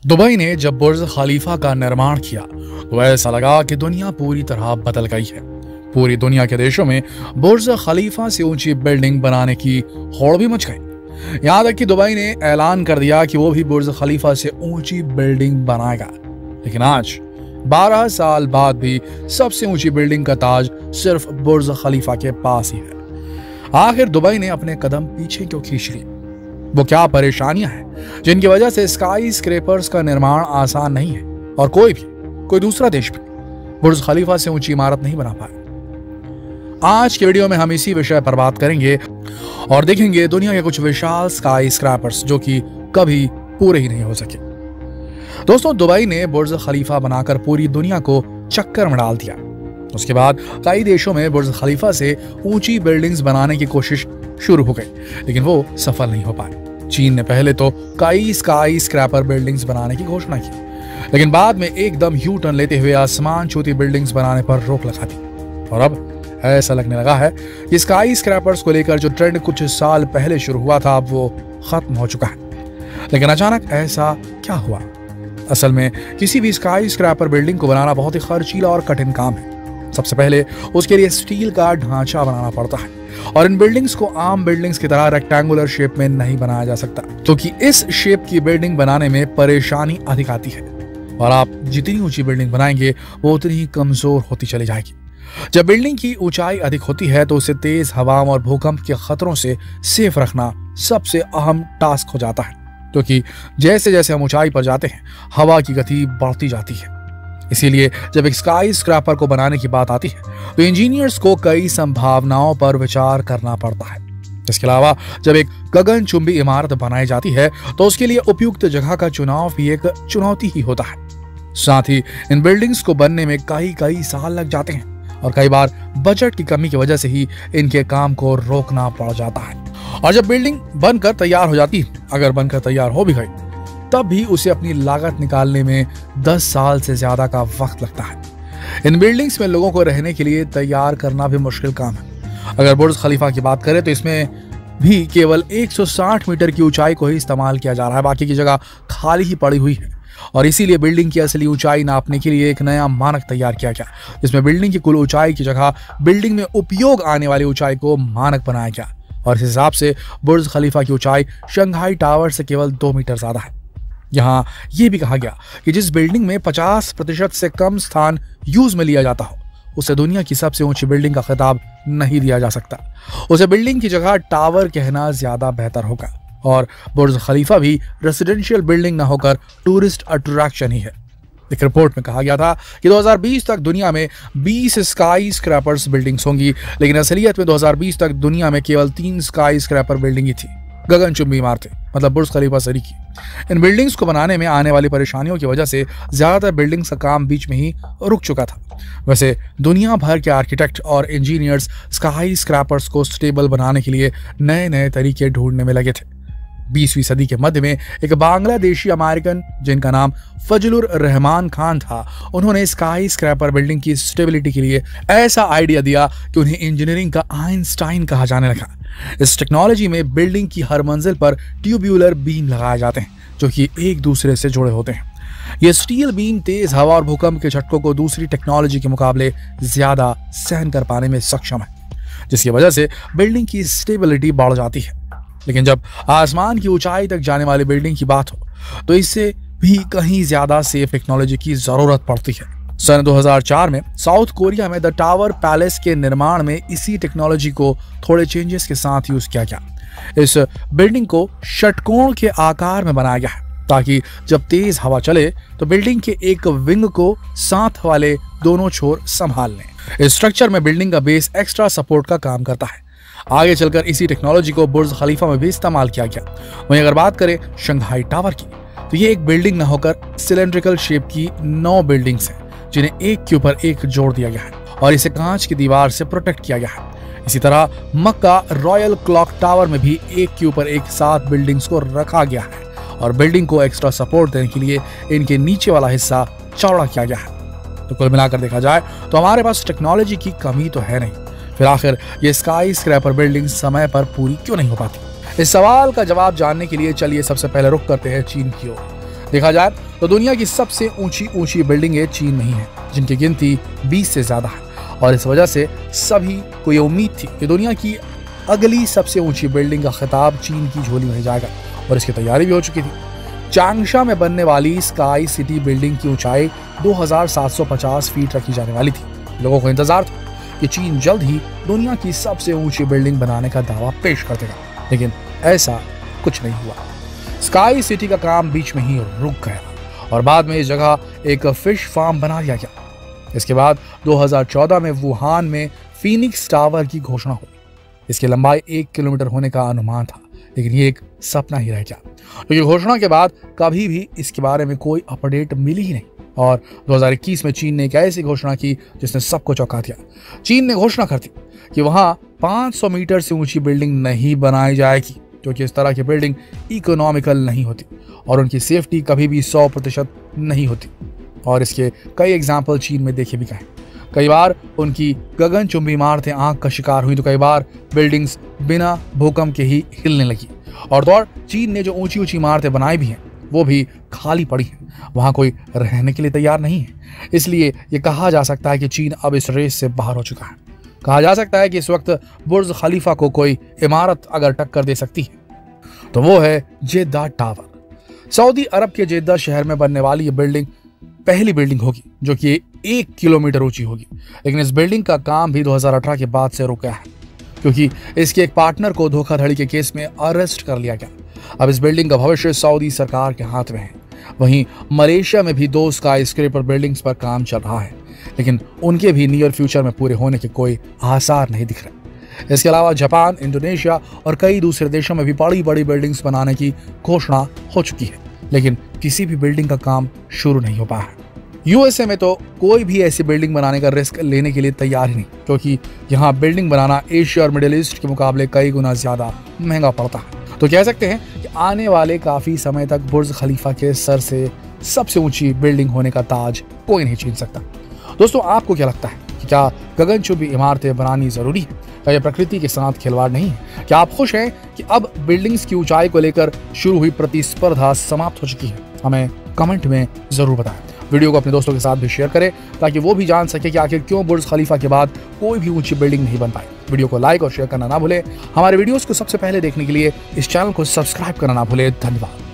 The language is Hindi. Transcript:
दुबई ने जब बुर्ज खलीफा का निर्माण किया तो ऐसा लगा कि दुनिया पूरी तरह बदल गई है। पूरी दुनिया के देशों में बुर्ज खलीफा से ऊंची बिल्डिंग बनाने की होड़ भी मच गई। यहां तक कि दुबई ने ऐलान कर दिया कि वो भी बुर्ज खलीफा से ऊंची बिल्डिंग बनाएगा। लेकिन आज 12 साल बाद भी सबसे ऊंची बिल्डिंग का ताज सिर्फ बुर्ज खलीफा के पास ही है। आखिर दुबई ने अपने कदम पीछे क्यों खींच लिए? वो क्या परेशानियां हैं जिनकी वजह से स्काई स्क्रेपर्स का निर्माण आसान नहीं है और कोई दूसरा देश भी बुर्ज खलीफा से ऊंची इमारत नहीं बना पाए? आज के वीडियो में हम इसी विषय पर बात करेंगे और देखेंगे दुनिया के कुछ विशाल स्काई स्क्रैपर्स जो कि कभी पूरे ही नहीं हो सके। दोस्तों, दुबई ने बुर्ज खलीफा बनाकर पूरी दुनिया को चक्कर में डाल दिया। उसके बाद कई देशों में बुर्ज खलीफा से ऊंची बिल्डिंग्स बनाने की कोशिश शुरू हो गई, लेकिन वो सफल नहीं हो पाए। चीन ने पहले तो कई स्काई स्क्रैपर बिल्डिंग्स बनाने की घोषणा की, लेकिन बाद में एकदम यू टर्न लेते हुए आसमान छूती बिल्डिंग्स बनाने पर रोक लगा दी। और अब ऐसा लगने लगा है कि स्काई स्क्रैपर्स को लेकर जो ट्रेंड कुछ साल पहले शुरू हुआ था अब वो खत्म हो चुका है। लेकिन अचानक ऐसा क्या हुआ? असल में किसी भी स्काई स्क्रैपर बिल्डिंग को बनाना बहुत ही खर्चीला और कठिन काम है। सबसे पहले उसके लिए स्टील का ढांचा बनाना पड़ता है और इन बिल्डिंग्स को आम बिल्डिंग्स की तरह रेक्टेंगुलर शेप में नहीं बनाया जा सकता, क्योंकि इस शेप की बिल्डिंग बनाने में परेशानी अधिक आती है और आप जितनी ऊंची बिल्डिंग बनाएंगे वो उतनी ही कमजोर होती चली जाएगी। जब बिल्डिंग की ऊंचाई अधिक होती है तो उसे तेज हवाओं और भूकंप के खतरों से सेफ रखना सबसे अहम टास्क हो जाता है, क्योंकि जैसे जैसे हम ऊंचाई पर जाते हैं हवा की गति बढ़ती जाती है। इसीलिए जब एक स्काई स्क्रैपर को बनाने की बात आती है तो इंजीनियर्स को कई संभावनाओं पर विचार करना पड़ता है। इसके अलावा जब एक गगनचुंबी इमारत बनाई जाती है तो उसके लिए उपयुक्त जगह का चुनाव भी एक चुनौती ही होता है। साथ ही इन बिल्डिंग्स को बनने में कई साल लग जाते हैं और कई बार बजट की कमी की वजह से ही इनके काम को रोकना पड़ जाता है। और जब बिल्डिंग बनकर तैयार हो जाती है, अगर बनकर तैयार हो भी गई, तब भी उसे अपनी लागत निकालने में 10 साल से ज्यादा का वक्त लगता है। इन बिल्डिंग्स में लोगों को रहने के लिए तैयार करना भी मुश्किल काम है। अगर बुर्ज खलीफा की बात करें तो इसमें भी केवल 160 मीटर की ऊंचाई को ही इस्तेमाल किया जा रहा है, बाकी की जगह खाली ही पड़ी हुई है। और इसीलिए बिल्डिंग की असली ऊंचाई नापने के लिए एक नया मानक तैयार किया गया, जिसमें बिल्डिंग की कुल ऊंचाई की जगह बिल्डिंग में उपयोग आने वाली ऊंचाई को मानक बनाया गया। और इस हिसाब से बुर्ज खलीफा की ऊंचाई शंघाई टावर से केवल 2 मीटर ज्यादा है। यहाँ यह भी कहा गया कि जिस बिल्डिंग में 50% से कम स्थान यूज में लिया जाता हो उसे दुनिया की सबसे ऊंची बिल्डिंग का खिताब नहीं दिया जा सकता। उसे बिल्डिंग की जगह टावर कहना ज्यादा बेहतर होगा। और बुर्ज खलीफा भी रेसिडेंशियल बिल्डिंग न होकर टूरिस्ट अट्रैक्शन ही है। एक रिपोर्ट में कहा गया था कि 2020 तक दुनिया में 20 स्काई स्क्रैपर्स बिल्डिंग्स होंगी, लेकिन असलियत में 2020 तक दुनिया में केवल 3 स्काई स्क्रैपर बिल्डिंग ही थी, गगनचुंबी इमारतें, मतलब बुर्ज खलीफा सरी की। इन बिल्डिंग्स को बनाने में आने वाली परेशानियों की वजह से ज्यादातर बिल्डिंग्स का काम बीच में ही रुक चुका था। वैसे दुनिया भर के आर्किटेक्ट और इंजीनियर्स स्काई स्क्रैपर्स को स्टेबल बनाने के लिए नए तरीके ढूंढने में लगे थे। 20वीं सदी के मध्य में एक बांग्लादेशी अमेरिकन जिनका नाम फजलुर रहमान खान था, उन्होंने स्काई स्क्रैपर बिल्डिंग की स्टेबिलिटी के लिए ऐसा आइडिया दिया कि उन्हें इंजीनियरिंग का आइंस्टाइन कहा जाने लगा। इस टेक्नोलॉजी में बिल्डिंग की हर मंजिल पर ट्यूब्यूलर बीम लगाए जाते हैं जो कि एक दूसरे से जुड़े होते हैं। ये स्टील बीम तेज हवा और भूकंप के झटकों को दूसरी टेक्नोलॉजी के मुकाबले ज्यादा सहन कर पाने में सक्षम है, जिसकी वजह से बिल्डिंग की स्टेबिलिटी बढ़ जाती है। लेकिन जब आसमान की ऊंचाई तक जाने वाली बिल्डिंग की बात हो तो इससे भी कहीं ज्यादा सेफ टेक्नोलॉजी की जरूरत पड़ती है। सन 2004 में साउथ कोरिया में द टावर पैलेस के निर्माण में इसी टेक्नोलॉजी को थोड़े चेंजेस के साथ यूज किया गया। इस बिल्डिंग को षटकोण के आकार में बनाया गया है ताकि जब तेज हवा चले तो बिल्डिंग के एक विंग को साथ वाले दोनों छोर संभाल लें। इस स्ट्रक्चर में बिल्डिंग का बेस एक्स्ट्रा सपोर्ट का काम करता है। आगे चलकर इसी टेक्नोलॉजी को बुर्ज खलीफा में भी इस्तेमाल किया गया। वहीं अगर बात करें शंघाई टावर की तो ये एक बिल्डिंग न होकर सिलेंड्रिकल शेप की 9 बिल्डिंग्स हैं जिन्हें एक के ऊपर एक जोड़ दिया गया है और इसे कांच की दीवार से प्रोटेक्ट किया गया है। इसी तरह मक्का रॉयल क्लॉक टावर में भी एक के ऊपर एक 7 बिल्डिंग्स को रखा गया है और बिल्डिंग को एक्स्ट्रा सपोर्ट देने के लिए इनके नीचे वाला हिस्सा चौड़ा किया गया है। तो कुल मिलाकर देखा जाए तो हमारे पास टेक्नोलॉजी की कमी तो है नहीं, फिर आखिर ये स्काई स्क्रैपर बिल्डिंग समय पर पूरी क्यों नहीं हो पाती? इस सवाल का जवाब जानने के लिए चलिए सबसे पहले रुख करते हैं चीन की ओर। देखा जाए तो दुनिया की सबसे ऊंची बिल्डिंगें चीन में ही है, जिनकी गिनती 20 से ज्यादा है। और इस वजह से सभी को ये उम्मीद थी कि दुनिया की अगली सबसे ऊंची बिल्डिंग का खिताब चीन की झोली में जाएगा, और इसकी तैयारी भी हो चुकी थी। चांगशा में बनने वाली स्काई सिटी बिल्डिंग की ऊंचाई 2750 फीट रखी जाने वाली थी। लोगों को इंतजार था कि चीन जल्द ही दुनिया की सबसे ऊंची बिल्डिंग बनाने का दावा पेश कर देगा, लेकिन ऐसा कुछ नहीं हुआ। स्काई सिटी का काम बीच में ही रुक गया और बाद में इस जगह एक फिश फार्म बना दिया गया। इसके बाद 2014 में वुहान में फीनिक्स टावर की घोषणा हुई। इसकी लंबाई 1 किलोमीटर होने का अनुमान था, लेकिन ये एक सपना ही रह गया, क्योंकि घोषणा के बाद कभी भी इसके बारे में कोई अपडेट मिली ही नहीं। और 2021 में चीन ने एक ऐसी घोषणा की जिसने सबको चौंका दिया। चीन ने घोषणा कर दी कि वहां 500 मीटर से ऊंची बिल्डिंग नहीं बनाई जाएगी, क्योंकि इस तरह की बिल्डिंग इकोनॉमिकल नहीं होती और उनकी सेफ्टी कभी भी 100% नहीं होती। और इसके कई एग्जाम्पल चीन में देखे भी गए। कई बार उनकी गगनचुंबी इमारतें आंख का शिकार हुई, तो कई बार बिल्डिंग्स बिना भूकंप के ही हिलने लगी। और तो और चीन ने जो ऊंची ऊंची इमारतें बनाई भी हैं, वो भी खाली पड़ी हैं, वहां कोई रहने के लिए तैयार नहीं है। इसलिए ये कहा जा सकता है कि चीन अब इस रेस से बाहर हो चुका है। कहा जा सकता है कि इस वक्त बुर्ज खलीफा को कोई इमारत अगर टक्कर दे सकती है तो वो है जेद्दा टावर। सऊदी अरब के जेद्दा शहर में बनने वाली ये बिल्डिंग पहली बिल्डिंग होगी जो कि 1 किलोमीटर ऊंची होगी, लेकिन इस बिल्डिंग का काम भी 2018 के बाद से रुका है, क्योंकि इसके एक पार्टनर को धोखाधड़ी के केस में अरेस्ट कर लिया गया। अब इस बिल्डिंग का भविष्य सऊदी सरकार के हाथ में है। वहीं मलेशिया में भी 2 स्काई स्क्रैपर बिल्डिंग्स पर काम चल रहा है, लेकिन उनके भी नियर फ्यूचर में पूरे होने के कोई आसार नहीं दिख रहे। इसके अलावा जापान, इंडोनेशिया और कई दूसरे देशों में भी बड़ी बड़ी बिल्डिंग्स बनाने की घोषणा हो चुकी है, लेकिन किसी भी बिल्डिंग का काम शुरू नहीं हो पाया है। यूएसए में तो कोई भी ऐसी बिल्डिंग बनाने का रिस्क लेने के लिए तैयार ही नहीं, क्योंकि यहाँ बिल्डिंग बनाना एशिया और मिडिल ईस्ट के मुकाबले कई गुना ज्यादा महंगा पड़ता है। तो कह सकते हैं कि आने वाले काफी समय तक बुर्ज खलीफा के सर से सबसे ऊंची बिल्डिंग होने का ताज कोई नहीं छीन सकता। दोस्तों, आपको क्या लगता है कि क्या गगनचुंबी इमारतें बनानी जरूरी है? क्या यह प्रकृति के साथ खिलवाड़ नहीं है? क्या आप खुश हैं कि अब बिल्डिंग्स की ऊंचाई को लेकर शुरू हुई प्रतिस्पर्धा समाप्त हो चुकी है? हमें कमेंट में जरूर बताएं। वीडियो को अपने दोस्तों के साथ भी शेयर करें ताकि वो भी जान सके कि आखिर क्यों बुर्ज खलीफा के बाद कोई भी ऊंची बिल्डिंग नहीं बन पाई। वीडियो को लाइक और शेयर करना ना भूलें। हमारे वीडियोस को सबसे पहले देखने के लिए इस चैनल को सब्सक्राइब करना ना भूलें। धन्यवाद।